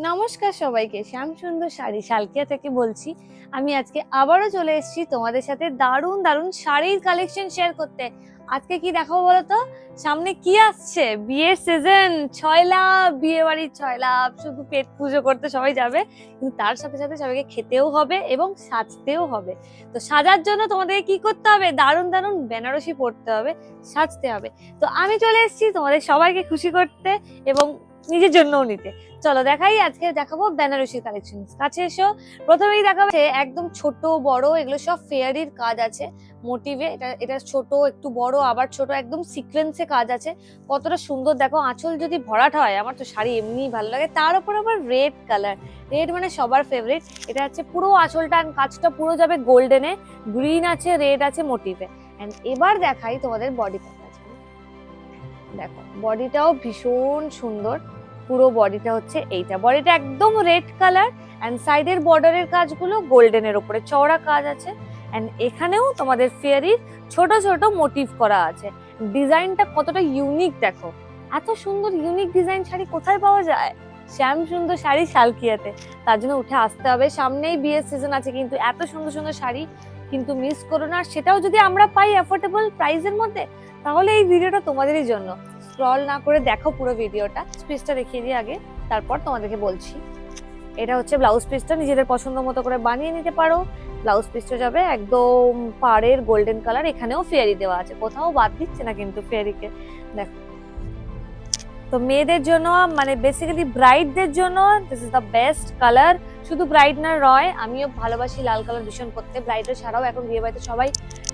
নমস্কার সবাইকে, শ্যাম সুন্দর শাড়ি শালকিয়া থেকে বলছি। আমি আজকে আবারও চলে এসেছি তোমাদের সাথে দারুণ দারুণ শাড়ির কালেকশন শেয়ার করতে। আজকে কি দেখাবো বলো তো? সামনে কি আসছে? বিয়ের সিজন, ছয়লাভ, বিয়ে বাড়ির ছয়লাভ। শুধু পেট পুজো করতে সবাই যাবে, কিন্তু তার সাথে সাথে সবাইকে খেতেও হবে এবং সাজতেও হবে। তো সাজার জন্য তোমাদের কি করতে হবে? দারুণ দারুণ বেনারসি পরতে হবে, সাজতে হবে। তো আমি চলে এসেছি তোমাদের সবাইকে খুশি করতে এবং নিজের জন্যও নিতে। চলো দেখাই, আজকে দেখাবো বেনারসি কালেকশন। কাছে এসো। প্রথমেই দেখাবো একদম ছোট বড়, এগুলো সব ফেয়ারির কাজ আছে মোটিভে। এটা ছোট, একটু বড়, আবার ছোট, একদম সিকোয়েন্সে কাজ আছে। কতটা সুন্দর দেখো। আঁচল যদি ভরাট হয়, আমার তো শাড়ি এমনিই ভালো লাগে, তার উপর আবার রেড কালার। রেড মানে সবার ফেভারিট। এটা হচ্ছে পুরো আঁচলটা, কাজটা পুরো যাবে গোল্ডেনে, গ্রিন আছে, রেড আছে মোটিভে। এন্ড এবার দেখাই তোমাদের বডি কাজ। দেখো বডিটাও ভীষণ সুন্দর। পুরো বডিটা হচ্ছে এইটা, বডিটা একদম রেড কালার এন্ড সাইডের বর্ডারের কাজগুলো গোল্ডেনের উপরে চওড়া কাজ আছে। এন্ড এখানেও তোমাদের ফেয়ারির ছোট ছোট মোটিভ করা আছে। ডিজাইনটা কতটা ইউনিক দেখো। এত সুন্দর ইউনিক ডিজাইন শাড়ি কোথায় পাওয়া যায়? শ্যাম সুন্দর শাড়ি শালকিয়াতে। তার জন্য উঠে আসতে হবে। সামনেই বিয়ের সিজন আছে, কিন্তু এত সুন্দর সুন্দর শাড়ি কিন্তু মিস করো না। সেটাও যদি আমরা পাই অ্যাফোর্ডেবল প্রাইসের মধ্যে, তাহলে এই ভিডিওটা তোমাদেরই জন্য। স্ক্রল না করে দেখো পুরো ভিডিওটা। পিসটা দেখিয়ে দিই আগে, তারপর তোমাদেরকে বলছি। এটা হচ্ছে ব্লাউজ পিসটা, নিজেদের পছন্দ মতো করে বানিয়ে নিতে পারো। ব্লাউজ পিসটা যাবে একদম পাড়ের গোল্ডেন কালার। এখানেও ফেয়ারি দেওয়া আছে, কোথাও বাদ দিচ্ছে না কিন্তু ফেয়ারিকে। দেখো, তো মেয়েদের জন্য মানে বেসিক্যালি ব্রাইডদের জন্য this is the best colour. শুধু ব্রাইড না রয়, আমিও ভালোবাসি লাল কালার ভীষণ পরতে। ব্রাইডের ছাড়াও এখন বিয়ে বাড়িতে সবাই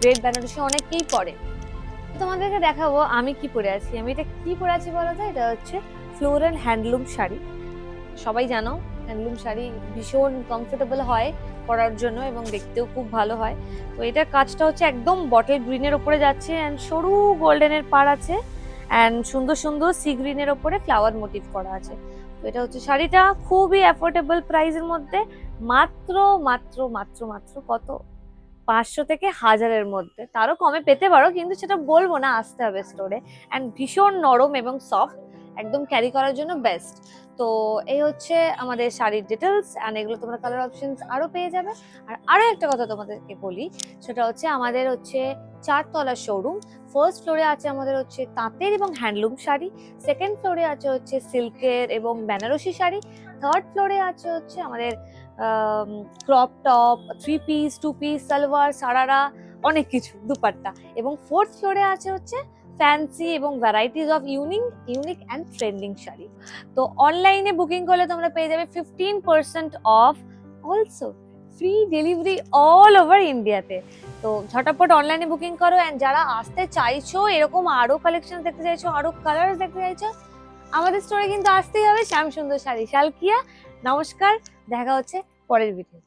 রেড বেনারসি অনেকেই পরে। তোমাদেরকে দেখাবো আমি কি পরে আছি। আমি এটা কি পরে আছি বলা যায়? এটা হচ্ছে ফ্লোরাল হ্যান্ডলুম শাড়ি। সবাই জানো হ্যান্ডলুম শাড়ি ভীষণ কমফোর্টেবল হয় পরার জন্য এবং দেখতেও খুব ভালো হয়। তো এটার কাজটা হচ্ছে একদম বটল গ্রিনের উপরে যাচ্ছে অ্যান্ড সরু গোল্ডেনের পাড় আছে অ্যান্ড সুন্দর সুন্দর সি গ্রিনের ওপরে ফ্লাওয়ার মোটিভ করা আছে। তো এটা হচ্ছে শাড়িটা খুবই অ্যাফোর্ডেবল প্রাইসের মধ্যে। মাত্র মাত্র মাত্র মাত্র কত? 500 থেকে 1000-এর মধ্যে। তারও কমে পেতে পারো, কিন্তু সেটা বলবো না, আসতে হবে স্টোরে। অ্যান্ড ভীষণ নরম এবং সফট, একদম ক্যারি করার জন্য বেস্ট। তো এই হচ্ছে আমাদের শাড়ির ডিটেলস অ্যান্ড এগুলো তোমরা কালার অপশনস আরো পেয়ে যাবে। আর আরো একটা কথা তোমাদেরকে বলি, সেটা হচ্ছে আমাদের হচ্ছে 4 তলার শোরুম। ফার্স্ট ফ্লোরে আছে আমাদের হচ্ছে তাঁতের এবং হ্যান্ডলুম শাড়ি। সেকেন্ড ফ্লোরে আছে হচ্ছে সিল্কের এবং বেনারসি শাড়ি। থার্ড ফ্লোরে আছে হচ্ছে আমাদের crop top, 3 piece, 2 piece, salwar, sharara, অনেক কিছু, দুপাট্টা। এবং ফোর্থ ফ্লোরে আছে হচ্ছে ফ্যান্সি এবং varieties of unique and trending sari. তো অনলাইনে বুকিং করলে তোমরা পেয়ে যাবে 15% of, also free delivery all over ইন্ডিয়াতে। তো ঝটাপট অনলাইনে বুকিং করো। অ্যান্ড যারা আসতে চাইছো, এরকম আরো কালেকশন দেখতে চাইছো, আরো কালার দেখতে চাইছো, আমাদের স্টোরে কিন্তু আসতেই হবে। শ্যাম সুন্দর শাড়ি শালকিয়া। নমস্কার, দেখা হচ্ছে পরের ভিডিও।